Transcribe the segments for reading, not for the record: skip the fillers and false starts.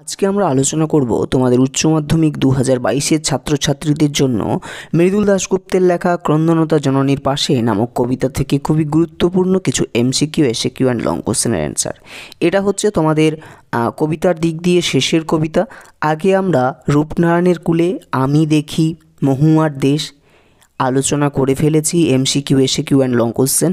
আজকে আমরা আলোচনা করব তোমাদের উচ্চ মাধ্যমিক 2022-এর ছাত্রছাত্রীদের জন্য মৃদুল দাশগুপ্তের লেখা ক্রন্দনতা জননীর পাশে নামক কবিতা থেকে খুবই গুরুত্বপূর্ণ কিছু এমসিকিউ, এসএকিউ অ্যান্ড লং কোশ্চেনের অ্যান্সার। এটা হচ্ছে তোমাদের কবিতার দিক দিয়ে শেষের কবিতা। আগে আমরা রূপনারায়ণের কুলে, আমি দেখি, মহুয়ার দেশ আলোচনা করে ফেলেছি, MCQ, SAQ and long question.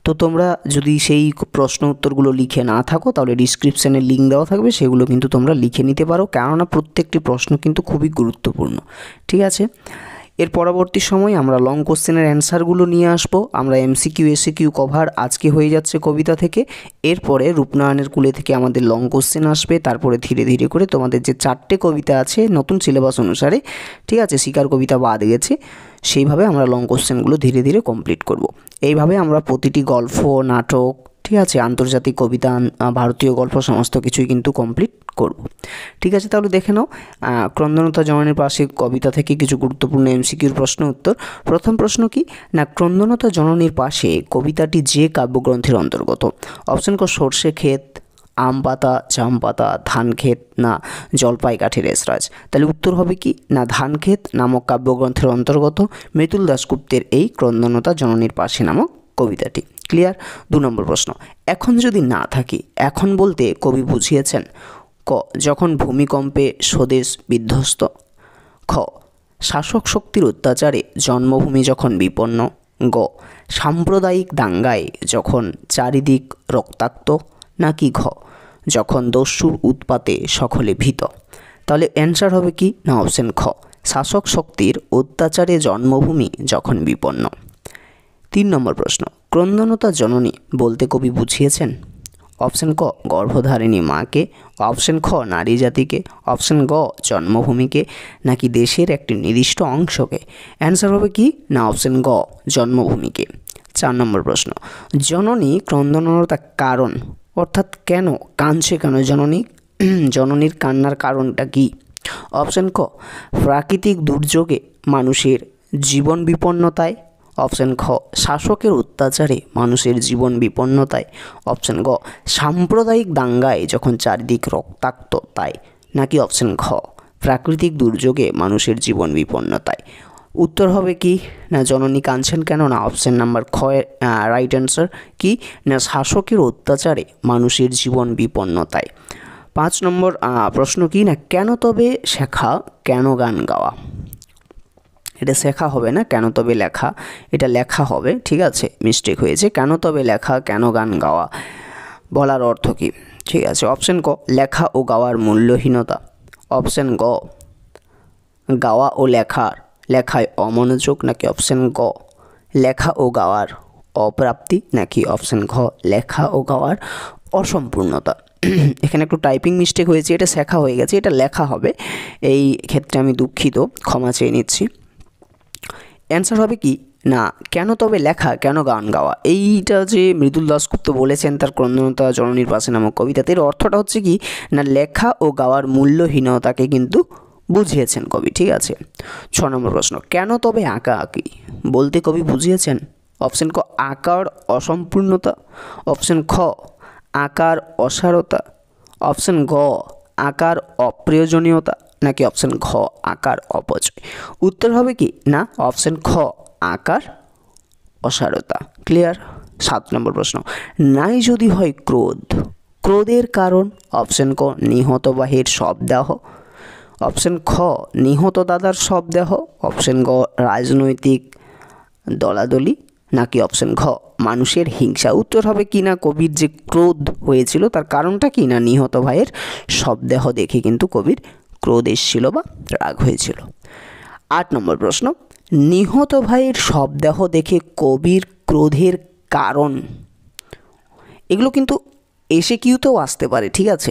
তো তোমরা যদি সেই প্রশ্ন উত্তরগুলো লিখে না থাকো তাহলে ডিসক্রিপশানে লিঙ্ক দেওয়া থাকবে, সেগুলো কিন্তু তোমরা লিখে নিতে পারো, কেননা প্রত্যেকটি প্রশ্ন কিন্তু খুবই গুরুত্বপূর্ণ। ঠিক আছে, এর পরবর্তী সময় আমরা লং কোশ্চেনের অ্যান্সারগুলো নিয়ে আসবো। আমরা এমসিকিউ, এসএকিউ কভার আজকে হয়ে যাচ্ছে কবিতা থেকে, এরপরে রূপনারায়ণের কুলে থেকে আমাদের লং কোশ্চেন আসবে। তারপরে ধীরে ধীরে করে তোমাদের যে 4টে কবিতা আছে নতুন সিলেবাস অনুসারে, ঠিক আছে, শিকার কবিতা বাদ গেছে, সেইভাবে আমরা লং কোশ্চেনগুলো ধীরে ধীরে কমপ্লিট করব। এইভাবে আমরা প্রতিটি গল্প, নাটক, ঠিক আছে, আন্তর্জাতিক কবিতা, ভারতীয় গল্প সমস্ত কিছুই কিন্তু কমপ্লিট করব। ঠিক আছে, তাহলে দেখে নাও ক্রন্দনতা জননীর পাশে কবিতা থেকে কিছু গুরুত্বপূর্ণ এমসিকিউর প্রশ্ন উত্তর। প্রথম প্রশ্ন কি না, ক্রন্দনতা জননীর পাশে কবিতাটি যে কাব্যগ্রন্থের অন্তর্গত? অপশন ক সর্ষে ক্ষেত, আম পাতা, জাম পাতা, ধান ক্ষেত, না জলপাই কাঠের এসরাজ। তাহলে উত্তর হবে কি না ধান ক্ষেত নামক কাব্যগ্রন্থের অন্তর্গত মৃদুল দাশগুপ্তের এই ক্রন্দনতা জননীর পাশে নামক কবিতাটি। ক্লিয়ার? 2 নম্বর প্রশ্ন, এখন যদি না থাকি, এখন বলতে কবি বুঝিয়েছেন ক যখন ভূমিকম্পে স্বদেশ বিধ্বস্ত, খ শাসক শক্তির অত্যাচারে জন্মভূমি যখন বিপন্ন, গ সাম্প্রদায়িক দাঙ্গায় যখন চারিদিক রক্তাক্ত, নাকি ঘ যখন দস্যুর উৎপাতে সকলে ভীত। তাহলে অ্যান্সার হবে কি না অপশন খ শাসক শক্তির অত্যাচারে জন্মভূমি যখন বিপন্ন। 3 নম্বর প্রশ্ন, ক্রন্দনতা জননী বলতে কবি বুঝিয়েছেন? অপশন ক গর্ভধারিণী মাকে, অপশন খ নারী জাতিকে, অপশন গ জন্মভূমিকে, নাকি দেশের একটি নির্দিষ্ট অংশকে। অ্যান্সার হবে কি না অপশন গ জন্মভূমিকে। 4 নম্বর প্রশ্ন, জননী ক্রন্দনতার কারণ অর্থাৎ কেন কাঁদছে, কেন জননী, জননীর কান্নার কারণটা কি? অপশন ক প্রাকৃতিক দুর্যোগে মানুষের জীবন বিপন্নতায়, অপশন খ শাসকের অত্যাচারে মানুষের জীবন বিপন্নতায়, অপশন গ সাম্প্রদায়িক দাঙ্গায় যখন চারিদিক রক্তাক্ত তাই, নাকি অপশন ঘ প্রাকৃতিক দুর্যোগে মানুষের জীবন বিপন্নতায়। উত্তর হবে কি না জননী কাঁদছেন কেন, না অপশন নাম্বার খ রাইট অ্যান্সার কি না শাসকের অত্যাচারে মানুষের জীবন বিপন্নতায়। 5 নম্বর প্রশ্ন কি না কেন তবে শেখা, কেন গান গাওয়া? এটা শেখা হবে না, কেন তবে লেখা, এটা লেখা হবে, ঠিক আছে, মিস্টেক হয়েছে। কেন তবে লেখা, কেন গান গাওয়া বলার অর্থ কী? ঠিক আছে, অপশন ক লেখা ও গাওয়ার মূল্যহীনতা, অপশন গ গাওয়া ও লেখায় অমনোযোগ, নাকি অপশন গ লেখা ও গাওয়ার অপ্রাপ্তি, নাকি অপশন ঘ লেখা ও গাওয়ার অসম্পূর্ণতা। এখানে একটু টাইপিং মিস্টেক হয়েছে, এটা শেখা হয়ে গেছে, এটা লেখা হবে, এই ক্ষেত্রে আমি দুঃখিত, ক্ষমা চেয়ে নিচ্ছি। অ্যান্সার হবে কি না কেন তবে লেখা, কেন গান গাওয়া। এইটা যে মৃদুল দাশগুপ্ত বলেছেন তার ক্রন্দনতা জননীর পাশে নামক কবিতাতে, এর অর্থটা হচ্ছে কি না লেখা ও গাওয়ার মূল্যহীনতাকে কিন্তু বুঝিয়েছেন কবি। ঠিক আছে, 6 নম্বর প্রশ্ন, কেন তবে আঁকা আঁকি বলতে কবি বুঝিয়েছেন? অপশন ক আঁকার অসম্পূর্ণতা, অপশন খ আঁকার অসারতা, অপশন গ আঁকার অপ্রয়োজনীয়তা, নাকি অপশন ঘ আঁকার অপচয়। উত্তর হবে কি না অপশন খ আঁকার অসারতা। ক্লিয়ার? 7 নম্বর প্রশ্ন, নাই যদি হয় ক্রোধ, ক্রোধের কারণ? অপশন ক নিহত বাহির শবদেহ, অপশন খ নিহত দাদার শবদেহ, অপশন গ রাজনৈতিক দলাদলি, নাকি অপশন ঘ মানুষের হিংসা। উত্তর হবে কি না কবির যে ক্রোধ হয়েছিল তার কারণটা কি না নিহত ভাইয়ের শবদেহ দেখে কিন্তু কবির ক্রোধ এসেছিল বা রাগ হয়েছিল। 8 নম্বর প্রশ্ন, নিহত ভাইয়ের শবদেহ দেখে কবির ক্রোধের কারণ, এগুলো কিন্তু এসএকিউতেও আসতে পারে। ঠিক আছে,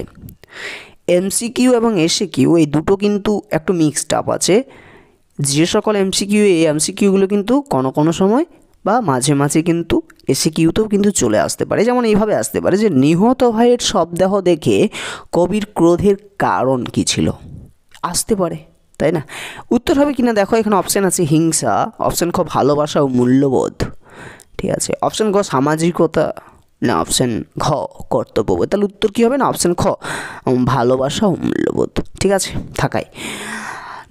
এমসিকিউ এবং এসএকিউ এই দুটো কিন্তু একটু মিক্সড আপ আছে। যে সকল এমসিকিউগুলো কিন্তু কোনো সময় বা মাঝে মাঝে কিন্তু এসএকিউতেও কিন্তু চলে আসতে পারে। যেমন এইভাবে আসতে পারে যে নিহত ভাইয়ের শবদেহ দেখে কবির ক্রোধের কারণ কী ছিল, আসতে পারে, তাই না? উত্তর হবে কিনা দেখো, এখানে অপশান আছে হিংসা, অপশান খ ভালোবাসা ও মূল্যবোধ, ঠিক আছে, অপশান গ সামাজিকতা, না অপশন ঘ কর্তব্যবোধ? তাহলে উত্তর কী হবে না অপশন খ ভালোবাসা ও মূল্যবোধ। ঠিক আছে, থাকাই।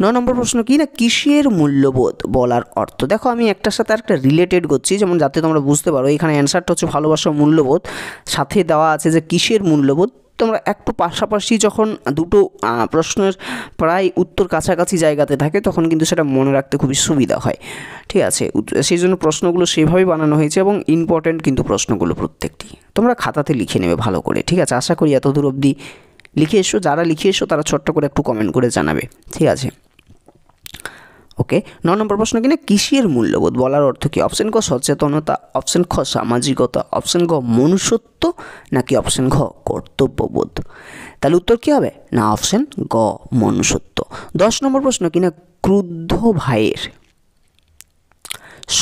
9 নম্বর প্রশ্ন কি না কিসের মূল্যবোধ বলার অর্থ? দেখো আমি একটার সাথে একটা রিলেটেড করছি, যেমন যাতে তোমরা বুঝতে পারো। এখানে অ্যান্সারটা হচ্ছে ভালোবাসা ও মূল্যবোধ, সাথে দেওয়া আছে যে কিসের মূল্যবোধ। তোমরা একটু পাশাপাশি যখন দুটো প্রশ্নের প্রায় উত্তর কাছাকাছি জায়গাতে থাকে তখন কিন্তু সেটা মনে রাখতে খুবই সুবিধা হয়। ঠিক আছে, সেই জন্য প্রশ্নগুলো সেভাবেই বানানো হয়েছে এবং ইম্পর্ট্যান্ট কিন্তু প্রশ্নগুলো প্রত্যেকটি। তোমরা খাতাতে লিখে নেবে ভালো করে। ঠিক আছে, আশা করি এত দূর অবধি লিখে এসো। যারা লিখে এসো তারা ছোট্ট করে একটু কমেন্ট করে জানাবে। ঠিক আছে, ওকে। 9 নম্বর প্রশ্ন কিনা কিসের মূল্যবোধ বলার অর্থ কি? অপশন ক সচেতনতা, অপশন খ সামাজিকতা, অপশন গ মনুষ্যত্ব, নাকি অপশন ঘ কর্তব্যবোধ? তাহলে উত্তর কী হবে না অপশন গ মনুষ্যত্ব। 10 নম্বর প্রশ্ন কিনা ক্রুদ্ধ ভাইয়ের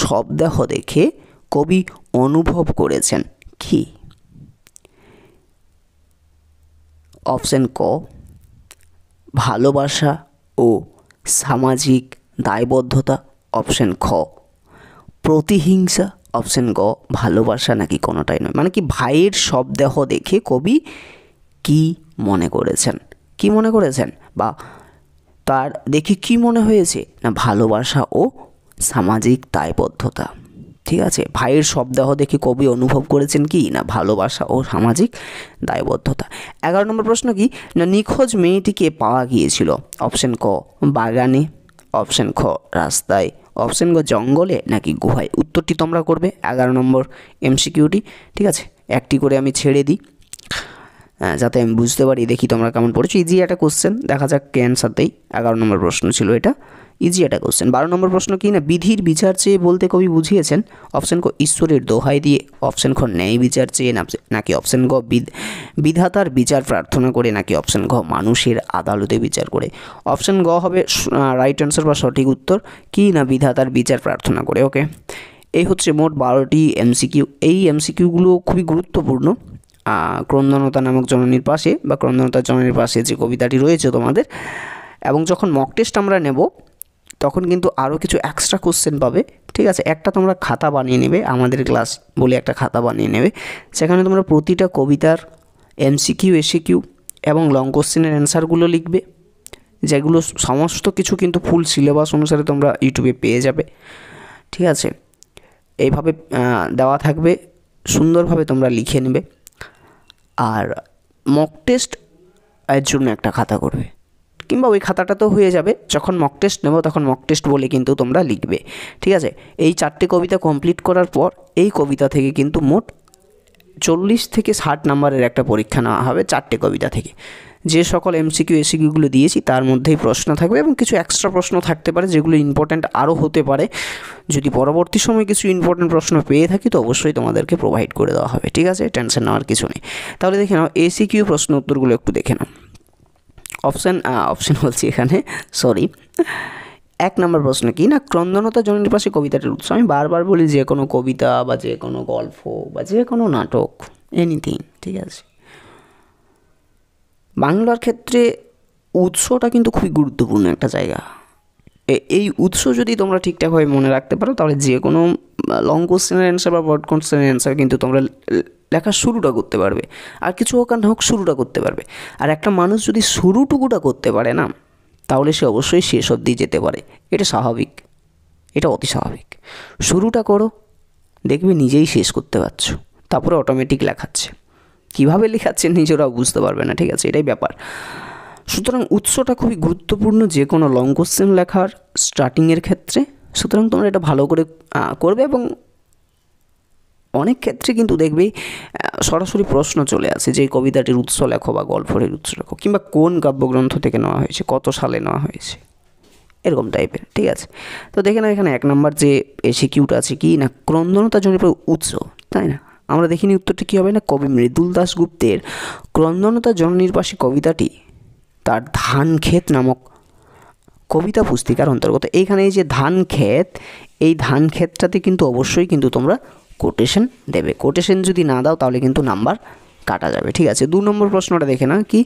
শবদেহ দেখে কবি অনুভব করেছেন কি? অপশন ক ভালোবাসা ও সামাজিক দায়বদ্ধতা, অপশন খ প্রতিহিংসা, অপশন গ ভালোবাসা, নাকি কোনোটাই নয়। মানে কি ভাইয়ের শবদেহ দেখে কবি কি মনে করেছেন? কি মনে করেছেন বা তার দেখে কি মনে হয়েছে না ভালোবাসা ও সামাজিক দায়বদ্ধতা। ঠিক আছে, ভাইয়ের শবদেহ দেখে কবি অনুভব করেছেন কি না ভালোবাসা ও সামাজিক দায়বদ্ধতা। 11 নম্বর প্রশ্ন কি না নিখোঁজ মেয়েটিকে পাওয়া গিয়েছিল? অপশন ক বাগানে, অপশন খ রাস্তায়, অপশন গ জঙ্গলে, নাকি গুহায়? উত্তরটি তোমরা করবে 11 নম্বর এমসিকিউটি। ঠিক আছে, একটি করে আমি ছেড়ে দিই যাতে আমি বুঝতে পারি। দেখি তোমরা কেমন পড়েছো। ইজি একটা কোশ্চেন, দেখা যাক কে অ্যান্সার দেই। 11 নম্বর প্রশ্ন ছিল এটা, ইজি একটা কোশ্চেন। 12 নম্বর প্রশ্ন কি না বিধির বিচার চেয়ে বলতে কবি বুঝিয়েছেন? অপশন ক ঈশ্বরের দোহাই দিয়ে, অপশন খ ন্যায় বিচার চেয়ে, নাকি অপশন গ বিধাতার বিচার প্রার্থনা করে, নাকি অপশন ঘ মানুষের আদালতে বিচার করে? অপশন গ হবে রাইট অ্যান্সার বা সঠিক উত্তর, কি না বিধাতার বিচার প্রার্থনা করে। ওকে, এই হচ্ছে মোট 12টি এমসিকিউ। এই এমসিকিউগুলো খুবই গুরুত্বপূর্ণ। ক্রন্দনতা নামক জননীর পাশে বা ক্রন্দনতা জননীর পাশে যে কবিতাটি রয়েছে তোমাদের, এবং যখন মক টেস্ট আমরা নেব তখন কিন্তু আরও কিছু এক্সট্রা কোশ্চেন পাবে। ঠিক আছে, একটা তোমরা খাতা বানিয়ে নেবে, আমাদের ক্লাস বলে একটা খাতা বানিয়ে নেবে, সেখানে তোমরা প্রতিটা কবিতার এমসিকিউ এসিকিউ এবং লং কোশ্চেনের অ্যান্সারগুলো লিখবে, যেগুলো সমস্ত কিছু কিন্তু ফুল সিলেবাস অনুসারে তোমরা ইউটিউবে পেয়ে যাবে। ঠিক আছে, এইভাবে দেওয়া থাকবে, সুন্দরভাবে তোমরা লিখে নেবে। আর মক টেস্ট এর জন্য একটা খাতা করবে, কিংবা ওই খাতাটা তো হয়ে যাবে, যখন মক টেস্ট নেব তখন মক টেস্ট বলে কিন্তু তোমরা লিখবে। ঠিক আছে, এই 4টে কবিতা কমপ্লিট করার পর এই কবিতা থেকে কিন্তু মোট 40 থেকে 60 নম্বরের একটা পরীক্ষা নেওয়া হবে 4টে কবিতা থেকে। যে সকল এমসিকিউ এসিকিউগুলো দিয়েছি তার মধ্যেই প্রশ্ন থাকবে এবং কিছু এক্সট্রা প্রশ্ন থাকতে পারে যেগুলো ইম্পর্ট্যান্ট আরও হতে পারে। যদি পরবর্তী সময় কিছু ইম্পর্ট্যান্ট প্রশ্ন পেয়ে থাকি তো অবশ্যই তোমাদেরকে প্রোভাইড করে দেওয়া হবে। ঠিক আছে, টেনশন নেওয়ার কিছু নেই। তাহলে দেখে নাও এসিকিউ প্রশ্ন উত্তরগুলো একটু দেখে নাও। অপশন বলছি এখানে, সরি। 1 নম্বর প্রশ্ন কি না ক্রন্দনতা জননীর পাশে কবিতাটির উৎস? আমি বারবার বলি যে কোনো কবিতা বা যে কোনো গল্প বা যে কোনো নাটক, এনিথিং। ঠিক আছে, বাংলার ক্ষেত্রে উৎসটা কিন্তু খুবই গুরুত্বপূর্ণ একটা জায়গা। এই উৎস যদি তোমরা ঠিকঠাকভাবে মনে রাখতে পারো তাহলে যে কোনো লং কোশ্চেনের অ্যান্সার বা ব্রড কোশ্চেনের অ্যান্সার কিন্তু তোমরা লেখার শুরুটা করতে পারবে, আর কিছু হোক আর না হোক শুরুটা করতে পারবে। আর একটা মানুষ যদি শুরুটুকুটা করতে পারে না তাহলে সে অবশ্যই শেষ অবধি যেতে পারে। এটা স্বাভাবিক, এটা অতি স্বাভাবিক। শুরুটা করো, দেখবে নিজেই শেষ করতে পারছো, তারপরে অটোমেটিক লেখাচ্ছে। কীভাবে লেখাচ্ছে নিজেরাও বুঝতে পারবে না। ঠিক আছে, এটাই ব্যাপার। সুতরাং উৎসটা খুবই গুরুত্বপূর্ণ যে কোনো লং কোশ্চেন লেখার স্টার্টিংয়ের ক্ষেত্রে। সুতরাং তোমরা এটা ভালো করে করবে এবং অনেক ক্ষেত্রে কিন্তু দেখবে সরাসরি প্রশ্ন চলে আসে যে কবিতাটির উৎস লেখো বা গল্পের উৎস লেখো, কিংবা কোন কাব্যগ্রন্থ থেকে নেওয়া হয়েছে, কত সালে নেওয়া হয়েছে, এরকম টাইপের। ঠিক আছে, তো দেখে না এখানে 1 নম্বর যে এসিকিউটা আছে কি না ক্রন্দনতা জননীর উৎস, তাই না? আমরা দেখিনি উত্তরটি কী হবে না কবি মৃদুল দাশগুপ্তের ক্রন্দনতা জননীর পাশে কবিতাটি তার ধানক্ষেত নামক কবিতা পুস্তিকার অন্তর্গত। এইখানে এই যে ধানক্ষেত, এই ধানক্ষেতটাতে কিন্তু অবশ্যই কিন্তু তোমরা কোটেশন দেবে। কোটেশন যদি না দাও তাহলে কিন্তু নাম্বার কাটা যাবে। ঠিক আছে, 2 নম্বর প্রশ্নটা দেখে না কি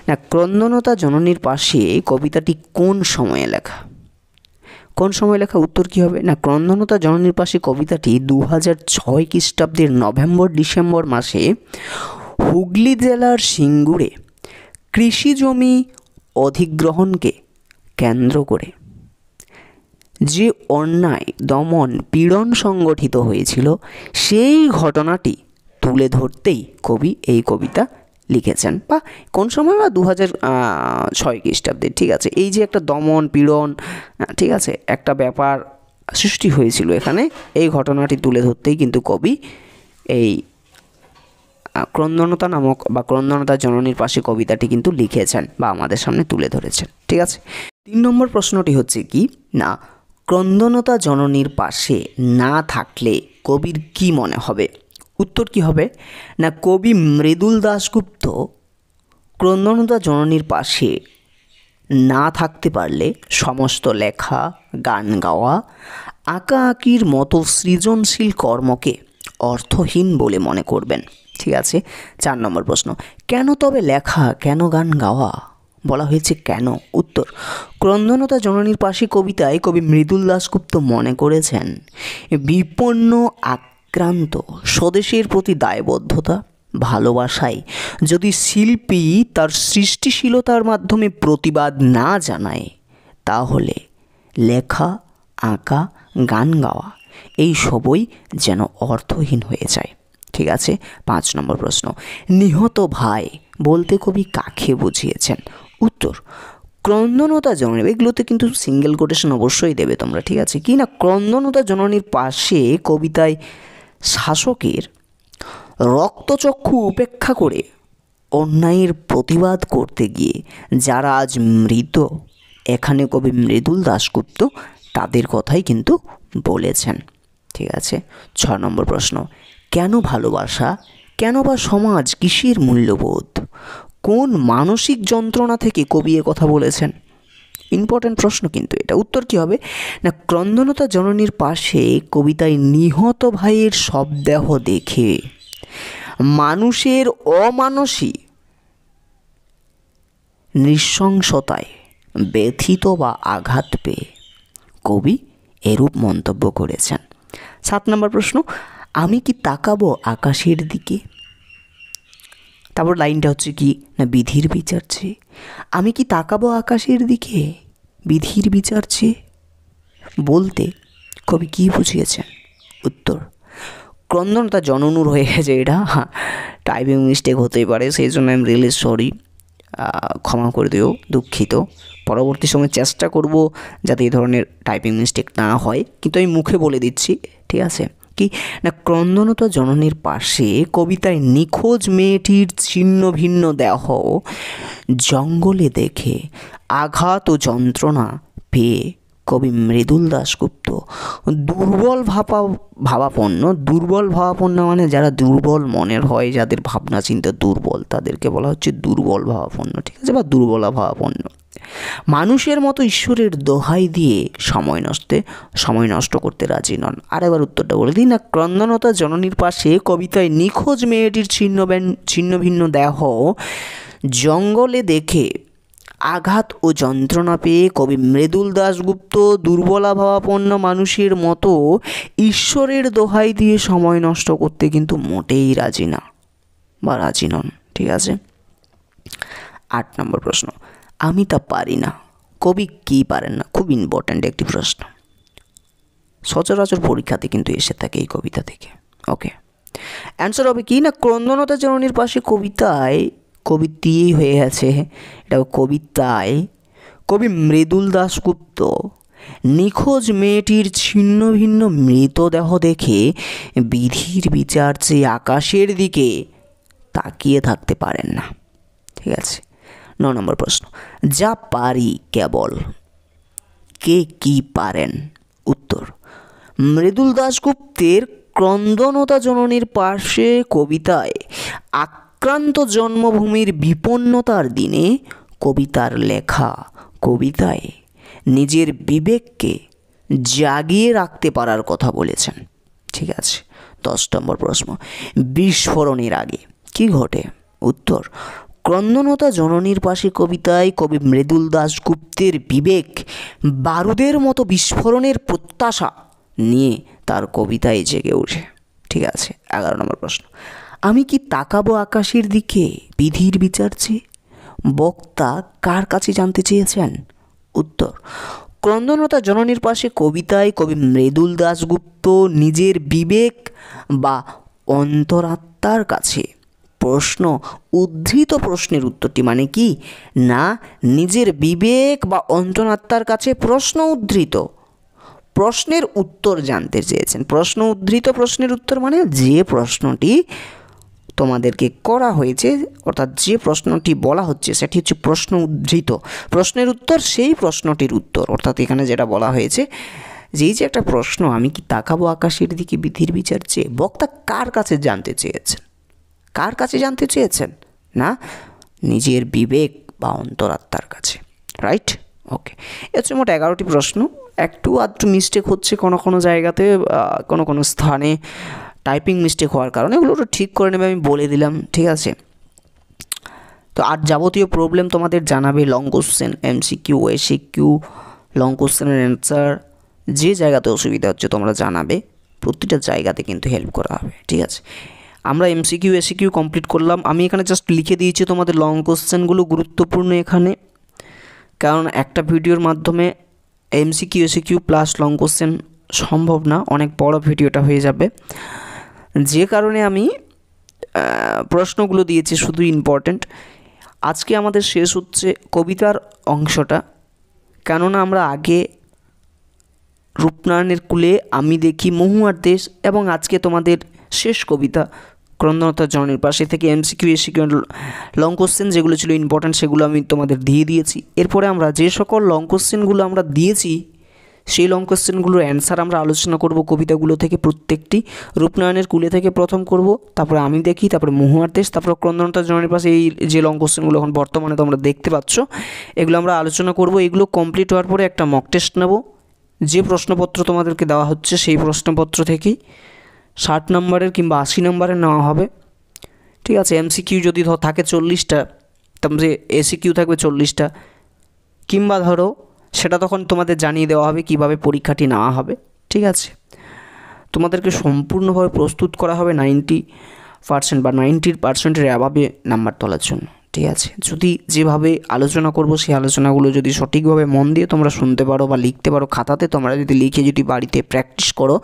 না ক্রন্দনতা জননীর পাশে কবিতাটি কোন সময়ে লেখা? কোন সময় লেখা? উত্তর কী হবে? না, ক্রন্দনতা জননীর পাশে কবিতাটি 2006 খ্রিস্টাব্দের নভেম্বর ডিসেম্বর মাসে হুগলি জেলার সিঙ্গুরে কৃষি জমি অধিগ্রহণকে কেন্দ্র করে যে অন্যায়, দমন, পীড়ন সংগঠিত হয়েছিল সেই ঘটনাটি তুলে ধরতেই কবি এই কবিতা লিখেছেন। বা কোন সময়? বা 2006 খ্রিস্টাব্দে। ঠিক আছে, এই যে একটা দমন পীড়ন, ঠিক আছে, একটা ব্যাপার সৃষ্টি হয়েছিল এখানে, এই ঘটনাটি তুলে ধরতেই কিন্তু কবি এই ক্রন্দনতা নামক বা ক্রন্দনতা জননীর পাশে কবিতাটি কিন্তু লিখেছেন বা আমাদের সামনে তুলে ধরেছেন। ঠিক আছে, 3 নম্বর প্রশ্নটি হচ্ছে কি না, ক্রন্দনতা জননীর পাশে না থাকলে কবির কি মনে হবে? উত্তর কি হবে? না, কবি মৃদুল দাশগুপ্ত ক্রন্দনতা জননীর পাশে না থাকতে পারলে সমস্ত লেখা, গান গাওয়া, আঁকা আঁকির মতো সৃজনশীল কর্মকে অর্থহীন বলে মনে করবেন। ঠিক আছে, 4 নম্বর প্রশ্ন, কেন তবে লেখা, কেন গান গাওয়া বলা হয়েছে কেন? উত্তর, ক্রন্দনতা জননীর পাশে কবিতায় কবি মৃদুল দাশগুপ্ত মনে করেছেন বিপন্ন আক্রান্ত স্বদেশের প্রতি দায়বদ্ধতা, ভালোবাসায় যদি শিল্পী তার সৃষ্টিশীলতার মাধ্যমে প্রতিবাদ না জানায় তাহলে লেখা, আঁকা, গান গাওয়া এই সবই যেন অর্থহীন হয়ে যায়। ঠিক আছে, 5 নম্বর প্রশ্ন, নিহত ভাই বলতে কবি কাকে বুঝিয়েছেন? উত্তর, ক্রন্দনতা জননী, এগুলোতে কিন্তু সিঙ্গেল কোটেশন অবশ্যই দেবে তোমরা। ঠিক আছে, কি না, ক্রন্দনতা জননীর পাশে কবিতায় শাসকের রক্তচক্ষু উপেক্ষা করে অন্যায়ের প্রতিবাদ করতে গিয়ে যারা আজ মৃত, এখানে কবি মৃদুল দাশগুপ্ত তাদের কথাই কিন্তু বলেছেন। ঠিক আছে, 6 নম্বর প্রশ্ন, কেন ভালোবাসা, কেন বা সমাজ, কিসের মূল্যবোধ, কোন মানসিক যন্ত্রণা থেকে কবি এ কথা বলেছেন? ইম্পর্ট্যান্ট প্রশ্ন কিন্তু এটা। উত্তর কী হবে? না, ক্রন্দনতা জননীর পাশে কবিতায় নিহত ভাইয়ের শবদেহ দেখে মানুষের অমানসী নৃশংসতায় ব্যথিত বা আঘাত পেয়ে কবি এরূপ মন্তব্য করেছেন। 7 নম্বর প্রশ্ন, আমি কি তাকাবো আকাশের দিকে? তারপর লাইনটা হচ্ছে কি না, বিধির বিচার চেয়ে। আমি কি তাকাবো আকাশের দিকে বিধির বিচার চেয়ে বলতে কবি কী বুঝিয়েছেন? উত্তর, ক্রন্দনতা জননুর হয়ে গেছে, এটা টাইপিং মিস্টেক হতেই পারে, সেই জন্য আমি রিয়েলি সরি, ক্ষমা করে দিও, দুঃখিত। পরবর্তী সময় চেষ্টা করব যাতে এই ধরনের টাইপিং মিস্টেক না হয়, কিন্তু আমি মুখে বলে দিচ্ছি। ঠিক আছে, কি না, ক্রন্দনতা জননীর পাশে কবিতায় নিখোঁজ মেয়েটির ছিন্ন ভিন্ন দেহ জঙ্গলে দেখে আঘাত ও যন্ত্রণা পেয়ে কবি মৃদুল দাশগুপ্ত দুর্বল ভাবাপন্ন মানে যারা দুর্বল মনের হয়, যাদের ভাবনা চিন্তা দুর্বল, তাদেরকে বলা হচ্ছে দুর্বল ভাবাপন্ন। ঠিক আছে, বা দুর্বলা ভাবাপন্ন মানুষের মতো ঈশ্বরের দোহাই দিয়ে সময় নষ্ট করতে রাজি নন। আরেকবার উত্তরটা বলে দিই না, ক্রন্দনতা জননীর পাশে কবিতায় নিখোঁজ মেয়েটির ছিন্ন ভিন্ন দেহ জঙ্গলে দেখে আঘাত ও যন্ত্রণা পেয়ে কবি মৃদুল দাশগুপ্ত দুর্বলাভাবাপন্ন মানুষের মতো ঈশ্বরের দোহাই দিয়ে সময় নষ্ট করতে কিন্তু মোটেই রাজি নন। ঠিক আছে, 8 নম্বর প্রশ্ন, আমি তা পারি না, কবি কি পারেন না? খুব ইম্পর্ট্যান্ট একটি প্রশ্ন, সচরাচর পরীক্ষাতে কিন্তু এসে থাকে এই কবিতা থেকে। ওকে, অ্যান্সার হবে কি না, ক্রন্দনতা জননীর পাশে কবিতায়, কবি দিয়েই হয়ে গেছে এটা, কবিতায় কবি মৃদুল দাশগুপ্ত নিখোঁজ মেয়েটির ছিন্ন ভিন্ন মৃতদেহ দেখে বিধির বিচার চেয়ে আকাশের দিকে তাকিয়ে থাকতে পারেন না। ঠিক আছে, 9 নম্বর প্রশ্ন, যা পারি কেবল, কে কি পারেন? উত্তর, মৃদুল দাশগুপ্তের ক্রন্দনতা জননীর পাশে কবিতায় আক্রান্ত জন্মভূমির বিপন্নতার দিনে কবিতার লেখা কবিতায় নিজের বিবেককে জাগিয়ে রাখতে পারার কথা বলেছেন। ঠিক আছে, 10 নম্বর প্রশ্ন, বিস্ফোরণের আগে কি ঘটে? উত্তর, ক্রন্দনতা জননীর পাশে কবিতায় কবি মৃদুল দাশগুপ্তের বিবেক বারুদের মতো বিস্ফোরণের প্রত্যাশা নিয়ে তার কবিতায় জেগে ওঠে। ঠিক আছে, 11 নম্বর প্রশ্ন, আমি কি তাকাবো আকাশের দিকে বিধির বিচার চেয়ে? বক্তা কার কাছে জানতে চেয়েছেন? উত্তর, ক্রন্দনতা জননীর পাশে কবিতায় কবি মৃদুল দাশগুপ্ত নিজের বিবেক বা অন্তরাত্মার কাছে প্রশ্ন উদ্ধৃত প্রশ্নের উত্তরটি মানে কি না, নিজের বিবেক বা অন্তরাত্মার কাছে প্রশ্ন উদ্ধৃত প্রশ্নের উত্তর জানতে চেয়েছেন। প্রশ্ন উদ্ধৃত প্রশ্নের উত্তর মানে যে প্রশ্নটি তোমাদেরকে করা হয়েছে, অর্থাৎ যে প্রশ্নটি বলা হচ্ছে সেটি হচ্ছে প্রশ্ন উদ্ধৃত প্রশ্নের উত্তর, সেই প্রশ্নটির উত্তর। অর্থাৎ এখানে যেটা বলা হয়েছে যে একটা প্রশ্ন, আমি কি তাকাবো আকাশের দিকে বিধির বিচার চেয়ে, বক্তা কার কাছে জানতে চেয়েছেন? কার কাছে জানতে চেয়েছেন? না, নিজের বিবেক বা অন্তরাত্মার কাছে। রাইট, ওকে। এ হচ্ছে মোট 11টি প্রশ্ন। একটু আধটু মিস্টেক হচ্ছে কোনো কোনো জায়গাতে, কোনো কোনো স্থানে টাইপিং মিস্টেক হওয়ার কারণে, এগুলো একটু ঠিক করে নেবে, আমি বলে দিলাম। ঠিক আছে, তো আর যাবতীয় প্রবলেম তোমাদের জানাবে, long question, MCQ, SCQ, long কোশ্চেনের অ্যান্সার, যে জায়গাতে অসুবিধা হচ্ছে তোমরা জানাবে, প্রতিটা জায়গাতে কিন্তু হেল্প করা হবে। ঠিক আছে, আমরা এমসিকিউ এসিকিউ কমপ্লিট করলাম। আমি এখানে জাস্ট লিখে দিয়েছি তোমাদের লং কোশ্চেনগুলো গুরুত্বপূর্ণ এখানে, কারণ একটা ভিডিওর মাধ্যমে MCQ SCQ plus long question সম্ভব না, অনেক বড় ভিডিওটা হয়ে যাবে, যে কারণে আমি প্রশ্নগুলো দিয়েছি শুধু ইম্পর্ট্যান্ট। আজকে আমাদের শেষ হচ্ছে কবিতার অংশটা, কেননা আমরা আগে রূপনারায়ণের কুলে, আমি দেখি, মহুয়ার দেশ এবং আজকে তোমাদের শেষ কবিতা ক্রন্দনতা জননীর পাশে থেকে এমসিকিউ এসিকিউ লং কোশ্চেন যেগুলো ছিল ইম্পর্ট্যান্ট সেগুলো আমি তোমাদের দিয়ে দিয়েছি। এরপরে আমরা যে সকল লং কোশ্চেনগুলো আমরা দিয়েছি সেই লং কোশ্চেনগুলোর অ্যান্সার আমরা আলোচনা করব কবিতাগুলো থেকে প্রত্যেকটি। রূপনারায়ণের কুলে থেকে প্রথম করব, তারপরে আমি দেখি, তারপরে মহুয়ার দেশ, তারপরে ক্রন্দনতা জননীর পাশে। এই যে লং কোশ্চেনগুলো এখন বর্তমানে তোমরা দেখতে পাচ্ছ, এগুলো আমরা আলোচনা করব। এগুলো কমপ্লিট হওয়ার পরে একটা মক টেস্ট নেব, যে প্রশ্নপত্র তোমাদেরকে দেওয়া হচ্ছে সেই প্রশ্নপত্র থেকেই 60 নম্বরের কিংবা 80 নম্বরের নেওয়া হবে। ঠিক আছে, এমসিকিউ যদি থাকে 40টা, তারপরে এসিকিউ থাকবে 40টা, কিংবা ধরো সেটা তখন তোমাদের জানিয়ে দেওয়া হবে কিভাবে পরীক্ষাটি নেওয়া হবে। ঠিক আছে, তোমাদেরকে সম্পূর্ণভাবে প্রস্তুত করা হবে 90% বা 90%-এর অ্যাভাবে নাম্বার তোলার জন্য। ঠিক আছে, যদি যেভাবে আলোচনা করব সেই আলোচনাগুলো যদি সঠিকভাবে মন দিয়ে তোমরা শুনতে পারো বা লিখতে পারো খাতাতে, তোমরা যদি লিখে যদি বাড়িতে প্র্যাকটিস করো,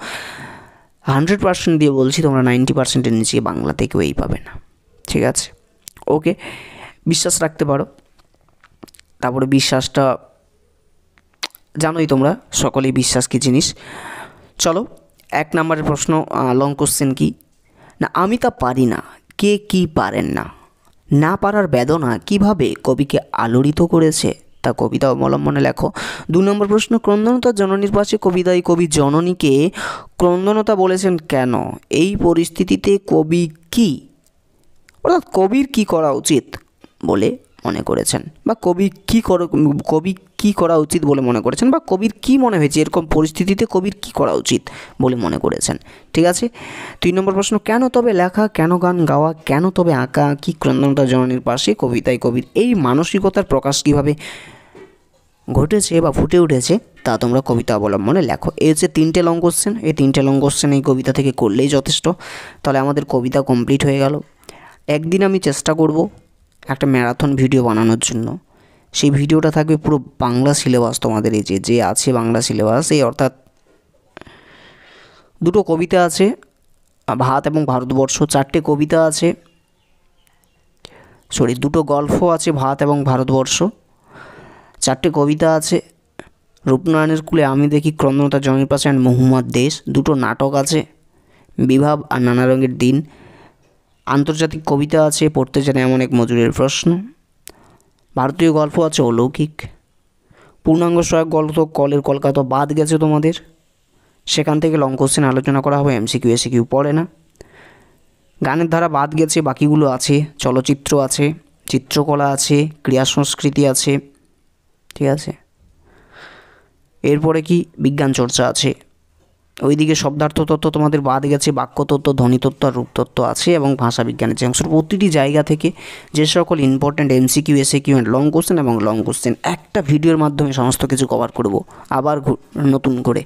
100% দিয়ে বলছি তোমরা 90%-এর নিচে বাংলাতে কেউই পাবে না। ঠিক আছে, ওকে, বিশ্বাস রাখতে পারো। তারপরে বিশ্বাসটা জানোই তোমরা সকলেই, বিশ্বাস কী জিনিস। চলো, 1 নম্বরের প্রশ্ন, লং কোশ্চেন কি না, আমি তা পারি না, কে কি পারেন না, না পারার বেদনা কিভাবে কবিকে আলোড়িত করেছে তা কবিতা অবলম্বনে লেখো। 2 নম্বর প্রশ্ন, ক্রন্দনতা জননীর পাশে কবিতায় কবি জননীকে ক্রন্দনতা বলেছেন কেন? এই পরিস্থিতিতে কবি কি, অর্থাৎ কবির কি করা উচিত বলে মনে করেছেন, বা কবি কি করা উচিত বলে মনে করেছেন, বা কবির কি মনে হয়েছে এরকম পরিস্থিতিতে কবির কি করা উচিত বলে মনে করেছেন। ঠিক আছে, 3 নম্বর প্রশ্ন, কেন তবে লেখা, কেন গান গাওয়া, কেন তবে আঁকা কি ক্রন্দনতা জননীর পাশে কবিতায় কবির এই মানসিকতার প্রকাশ কীভাবে ঘটেছে বা ফুটে উঠেছে তা তোমরা কবিতা অবলম্বনে লেখো। এই হচ্ছে 3টে লং কোশ্চেন। এই 3টে লং কোশ্চেন এই কবিতা থেকে করলেই যথেষ্ট, তাহলে আমাদের কবিতা কমপ্লিট হয়ে গেল। একদিন আমি চেষ্টা করব একটা ম্যারাথন ভিডিও বানানোর জন্য, সেই ভিডিওটা থাকবে পুরো বাংলা সিলেবাস, তোমাদের এই যে আছে বাংলা সিলেবাস, এই অর্থাৎ 2টো কবিতা আছে, ভাত এবং ভারতবর্ষ, 4টে কবিতা আছে, 2টো গল্প আছে, ভাত এবং ভারতবর্ষ, 4টে কবিতা আছে, রূপনারায়ণের কুলে, আমি দেখি, ক্রন্দনতা জননীর পাশে অ্যান্ড মহুয়ার দেশ, 2টো নাটক আছে, বিভাব আর নানা রঙের দিন, আন্তর্জাতিক কবিতা আছে, পড়তে জানে এমন এক মজুরের প্রশ্ন, ভারতীয় গল্প আছে, অলৌকিক, পূর্ণাঙ্গ সহায়ক গল্প কলের কলকাতা বাদ গেছে তোমাদের, সেখান থেকে লং কোশ্চেন আলোচনা করা হবে, এমসিকিউ এসিকিউ পড়ে না, গানের ধারা বাদ গেছে, বাকিগুলো আছে, চলচ্চিত্র আছে, চিত্রকলা আছে, ক্রিয়া সংস্কৃতি আছে। ঠিক আছে, এরপরে কি বিজ্ঞান চর্চা আছে, ওইদিকে শব্দার্থ তত্ত্ব তোমাদের বাদ গেছে, বাক্যতত্ত্ব, ধ্বনিতত্ত্ব আর রূপতত্ত্ব আছে, এবং ভাষা বিজ্ঞানের যে অংশ। প্রতিটি জায়গা থেকে যে সকল important MCQ, SAQ and long question এবং লং কোশ্চেন একটা ভিডিওর মাধ্যমে সমস্ত কিছু কভার করব আবার নতুন করে,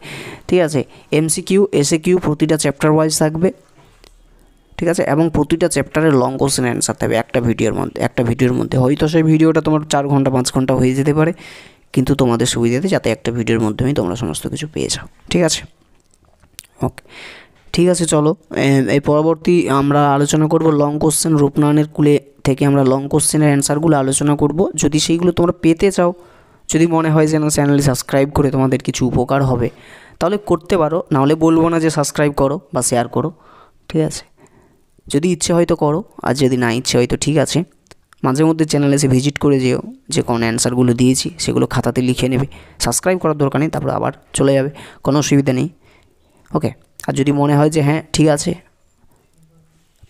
ঠিক আছে। এমসিকিউ, এসএকিউ প্রতিটা চ্যাপ্টার ওয়াইজ থাকবে, ঠিক আছে, এবং প্রতিটা চ্যাপ্টারের লং কোশ্চেন অ্যান্সার থাকবে একটা ভিডিওর মধ্যে। হয়তো সেই ভিডিওটা তোমার 4 ঘন্টা 5 ঘন্টা হয়ে যেতে পারে, কিন্তু তোমাদের সুবিধাতে যাতে একটা ভিডিওর মাধ্যমেই তোমরা সমস্ত কিছু পেয়ে যাও, ঠিক আছে। ওকে, ঠিক আছে, চলো এই পরবর্তী আমরা আলোচনা করব লং কোশ্চেন। রূপনারায়ণের কুলে থেকে আমরা লং কোশ্চেনের অ্যান্সারগুলো আলোচনা করব। যদি সেইগুলো তোমরা পেতে চাও, যদি মনে হয় যে না চ্যানেলে সাবস্ক্রাইব করে তোমাদের কিছু উপকার হবে, তাহলে করতে পারো, নাহলে বলবো না যে সাবস্ক্রাইব করো বা শেয়ার করো, ঠিক আছে। যদি ইচ্ছে হয় তো করো, আর যদি না ইচ্ছে হয় তো ঠিক আছে। মাঝে মধ্যে চ্যানেলে এসে ভিজিট করে যেও, যে কোন অ্যান্সারগুলো দিয়েছি সেগুলো খাতাতে লিখে নেবে। সাবস্ক্রাইব করার দরকার নেই, তারপর আবার চলে যাবে, কোনো অসুবিধা নেই। ওকে, আর যদি মনে হয় যে হ্যাঁ ঠিক আছে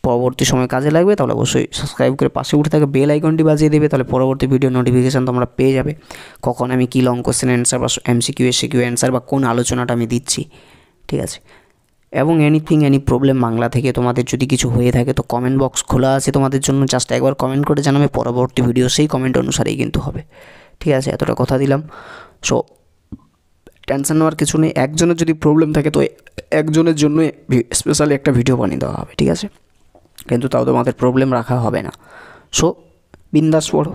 পরবর্তী সময় কাজে লাগবে, তাহলে অবশ্যই সাবস্ক্রাইব করে পাশে উঠে থাকে বেল আইকনটি বাজিয়ে দেবে, তাহলে পরবর্তী ভিডিও নোটিফিকেশান তোমরা পেয়ে যাবে, কখন আমি কী লং কোশ্চেন অ্যান্সার বা এমসিকিউ এসিকিউ অ্যান্সার বা কোন আলোচনাটা আমি দিচ্ছি, ঠিক আছে। এবং এনি প্রবলেম বাংলা থেকে তোমাদের যদি কিছু হয়ে থাকে তো কমেন্ট বক্স খোলা আছে তোমাদের জন্য, জাস্ট একবার কমেন্ট করে জানাবে, পরবর্তী ভিডিও সেই কমেন্ট অনুসারেই কিন্তু হবে, ঠিক আছে। এতটা কথা দিলাম। সো টেনশন নেওয়ার কিছু নেই, একজনের যদি প্রবলেম থাকে তো একজনের জন্য স্পেশালি একটা ভিডিও বানিয়ে দেওয়া হবে, ঠিক আছে, কিন্তু তাও তোমাদের প্রবলেম রাখা হবে না। সো বিন্দাস পড়ো,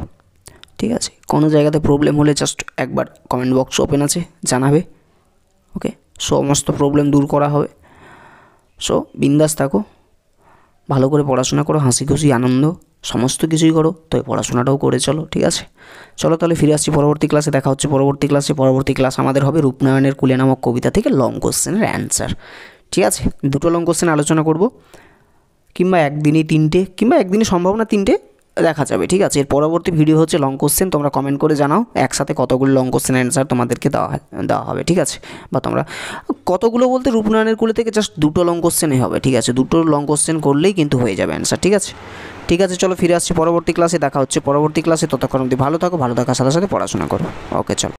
ঠিক আছে। কোনো জায়গাতে প্রবলেম হলে জাস্ট একবার কমেন্ট বক্স ওপেন আছে, জানাবে, ওকে। সমস্ত প্রবলেম দূর করা হবে। সো বিন্দাস থাকো, ভালো করে পড়াশোনা করো, হাসি খুশি আনন্দ সমস্ত কিছুই করো, তো পড়াশোনাটাও করে চলো, ঠিক আছে। চলো তাহলে ফিরে আসছি পরবর্তী ক্লাসে, দেখা হচ্ছে পরবর্তী ক্লাসে। পরবর্তী ক্লাস আমাদের হবে রূপনারায়ণের কুলে নামক কবিতা থেকে লং কোশ্চেনের অ্যান্সার, ঠিক আছে। 2টো লং কোশ্চেন আলোচনা করব, কিংবা একদিনে 3টে, কিংবা একদিনে সম্ভব না 3টে, দেখা যাবে, ঠিক আছে। এর পরবর্তী ভিডিও হচ্ছে লং কোশ্চেন। তোমরা কমেন্ট করে জানাও একসাথে কতগুলো লং কোশ্চেন অ্যান্সার তোমাদেরকে দেওয়া হবে, ঠিক আছে। বা তোমরা কতগুলো বলতে রূপনারায়ণের কুলে থেকে জাস্ট 2টো লং কোশ্চেনই হবে, ঠিক আছে। 2টো লং কোশ্চেন করলেই কিন্তু হয়ে যাবে অ্যান্সার, ঠিক আছে। ঠিক আছে, চলো ফিরে আসছি পরবর্তী ক্লাসে, দেখা হচ্ছে পরবর্তী ক্লাসে। ততক্ষণ অবধি ভালো থাকো, ভালো থাকার সাথে সাথে পড়াশোনা করো। ওকে, চলো।